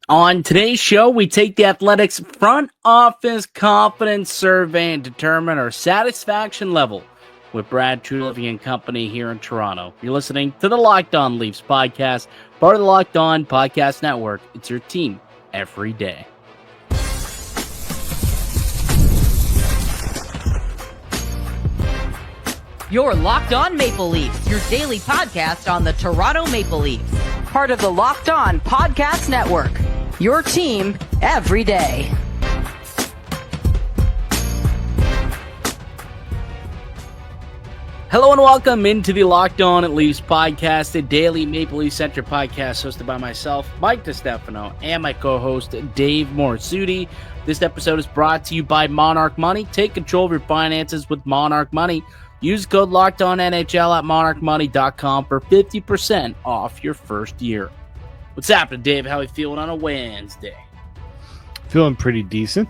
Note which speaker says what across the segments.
Speaker 1: On today's show, we take the Athletics front office confidence survey and determine our satisfaction level with Brad Treliving and company here in Toronto. You're listening to the Locked On Leafs podcast, part of the Locked On Podcast Network. It's your team every day.
Speaker 2: You're Locked On Maple Leafs, your daily podcast on the Toronto Maple Leafs. Part of the Locked On Podcast Network. Your team every day.
Speaker 1: Hello and welcome into the Locked On Leafs podcast, a daily Maple Leaf centric podcast hosted by myself, Mike DiStefano, and my co-host, Dave Morisuti. This episode is brought to you by Monarch Money. Take control of your finances with Monarch Money. Use code LOCKEDONNHL at monarchmoney.com for 50% off your first year. What's happening, Dave? How are you feeling on a Wednesday?
Speaker 3: Feeling pretty decent.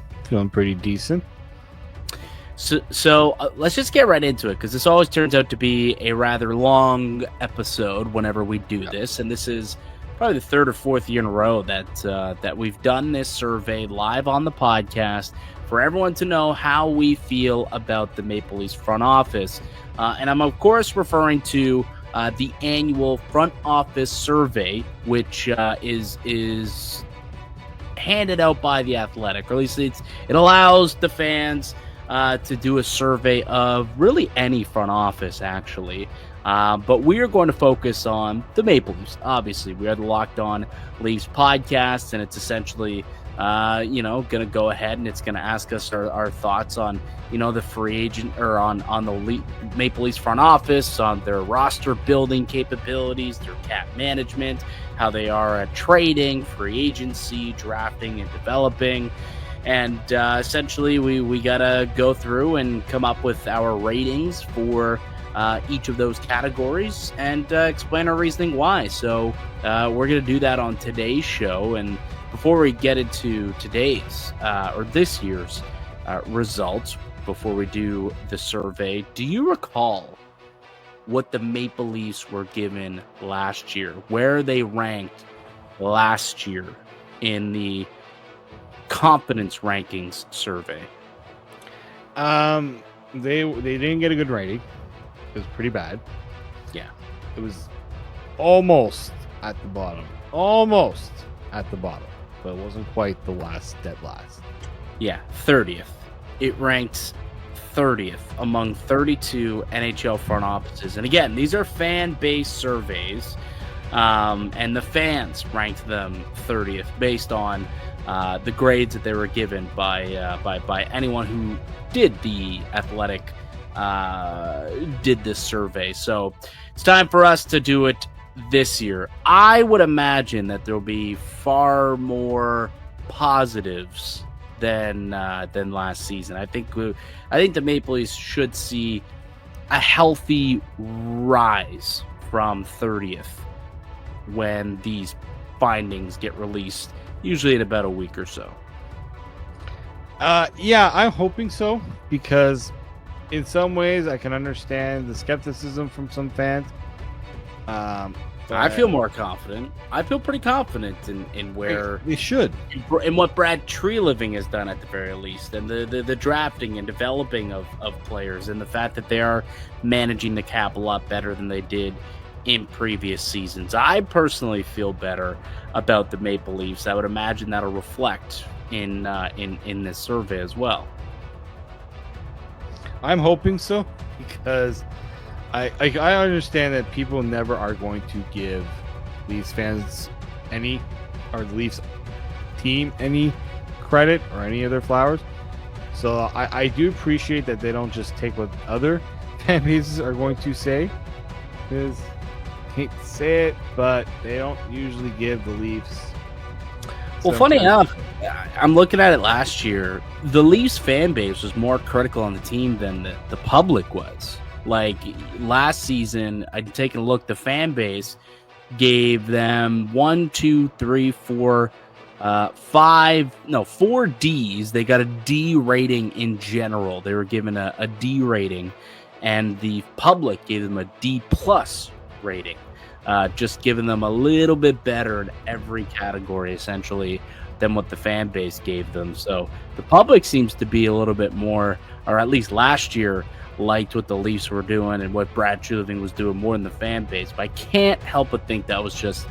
Speaker 1: So let's just get right into it, because this always turns out to be a rather long episode whenever we do this, and this is probably the third or fourth year in a row that we've done this survey live on the podcast for everyone to know how we feel about the Maple Leafs front office. And I'm, of course, referring to the annual front office survey, which is handed out by The Athletic, or at least it allows the fans to do a survey of really any front office, actually. But we are going to focus on the Maple Leafs. Obviously, we are the Locked On Leafs podcast, and it's essentially going to go ahead and it's going to ask us our thoughts on, the free agent, or on the Maple Leafs front office, on their roster building capabilities, their cap management, how they are at trading, free agency, drafting, and developing. And essentially, we got to go through and come up with our ratings for each of those categories and explain our reasoning why. So we're going to do that on today's show. And before we get into today's or this year's results, before we do the survey, do you recall what the Maple Leafs were given last year? Where they ranked last year in the confidence rankings survey?
Speaker 3: They didn't get a good rating. It was pretty bad.
Speaker 1: Yeah.
Speaker 3: It was almost at the bottom. But it wasn't quite the dead last.
Speaker 1: Yeah, 30th. It ranks 30th among 32 NHL front offices. And again, these are fan-based surveys, and the fans ranked them 30th based on the grades that they were given by anyone who did the Athletic did this survey. So it's time for us to do it this year. I would imagine that there'll be far more positives than last season. I think the Maple Leafs should see a healthy rise from 30th when these findings get released, usually in about a week or so.
Speaker 3: Yeah, I'm hoping so, because in some ways I can understand the skepticism from some fans.
Speaker 1: I feel more confident. I feel pretty confident in where
Speaker 3: they should,
Speaker 1: in what Brad Treliving has done at the very least, and the drafting and developing of players, and the fact that they are managing the cap a lot better than they did in previous seasons. I personally feel better about the Maple Leafs. I would imagine that'll reflect in this survey as well.
Speaker 3: I'm hoping so, because I understand that people never are going to give Leafs fans the Leafs team any credit or any of their flowers. So I do appreciate that they don't just take what other fan bases are going to say, because I hate to say it, but they don't usually give the Leafs.
Speaker 1: Well, funny enough, I'm looking at it last year. The Leafs fan base was more critical on the team than the public was. Like last season, I'd taken a look. The fan base gave them 4 Ds. They got a D rating in general. They were given a D rating, and the public gave them a D plus rating. just giving them a little bit better in every category, essentially, than what the fan base gave them. So the public seems to be a little bit more, or at least last year, liked what the Leafs were doing and what Brad Treliving was doing more than the fan base. But I can't help but think that was just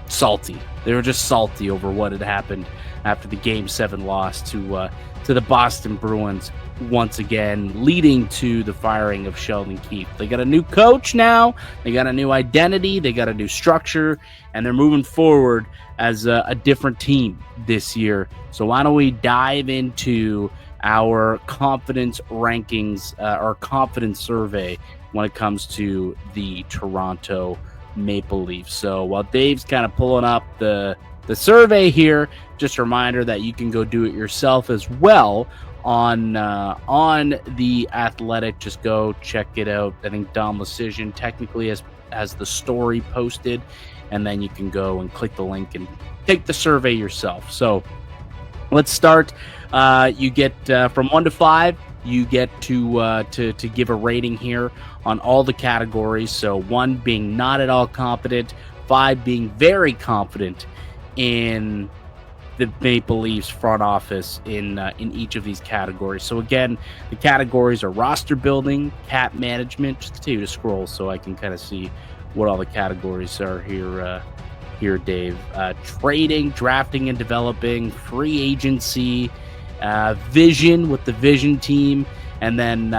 Speaker 1: salty. They were just salty over what had happened after the Game 7 loss to the Boston Bruins once again, leading to the firing of Sheldon Keefe. They got a new coach now. They got a new identity. They got a new structure, and they're moving forward as a different team this year. So why don't we dive into our confidence rankings, our confidence survey when it comes to the Toronto Maple Leafs. So while Dave's kind of pulling up the survey here, just a reminder that you can go do it yourself as well on the Athletic. Just go check it out. I think Dom Lucian technically has the story posted, and then you can go and click the link and take the survey yourself. So let's start. You get from 1 to 5. You get to give a rating here on all the categories. So 1 being not at all confident, 5 being very confident in the Maple Leafs front office in each of these categories. So again, the categories are roster building, cap management. Just continue to scroll so I can kind of see what all the categories are here, Dave. Trading, drafting and developing, free agency, vision with the vision team, and then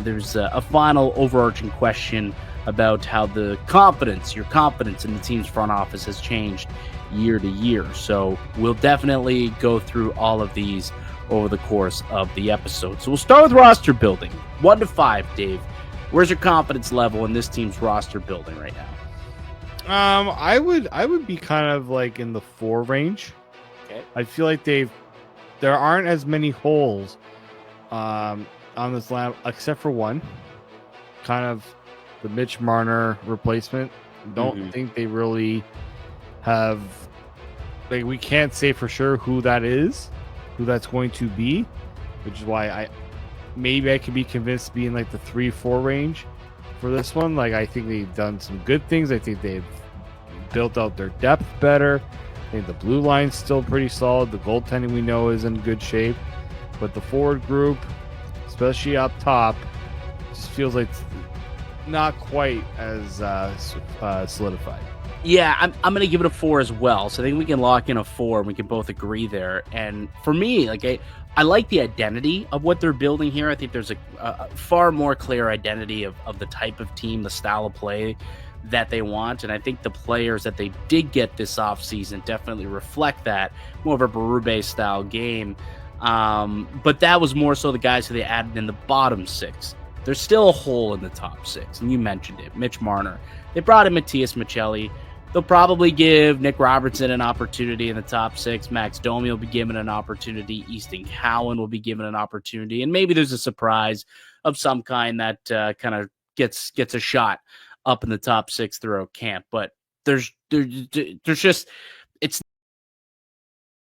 Speaker 1: there's a final overarching question about how your confidence in the team's front office has changed year to year. So we'll definitely go through all of these over the course of the episode. So we'll start with roster building. 1 to 5, Dave. Where's your confidence level in this team's roster building right now?
Speaker 3: I would be kind of like in the 4 range.
Speaker 1: Okay.
Speaker 3: I feel like there aren't as many holes on this lab except for one. Kind of the Mitch Marner replacement. Don't think they really have, like, we can't say for sure who that's going to be, which is why I could be convinced to be in like the 3-4 range for this one. Like, I think they've done some good things. I think they've built out their depth better. I think the blue line's still pretty solid. The goaltending we know is in good shape, but the forward group, especially up top, just feels like not quite as solidified.
Speaker 1: Yeah, I'm going to give it a 4 as well. So I think we can lock in a 4 and we can both agree there. And for me, like, I like the identity of what they're building here. I think there's a far more clear identity of the type of team, the style of play that they want. And I think the players that they did get this offseason definitely reflect that. More of a Berube style game. But that was more so the guys who they added in the bottom 6. There's still a hole in the top 6, and you mentioned it, Mitch Marner. They brought in Matthias Michelli. They'll probably give Nick Robertson an opportunity in the top 6. Max Domi will be given an opportunity. Easton Cowan will be given an opportunity. And maybe there's a surprise of some kind that kind of gets a shot up in the top 6 throughout camp. But there's just, it's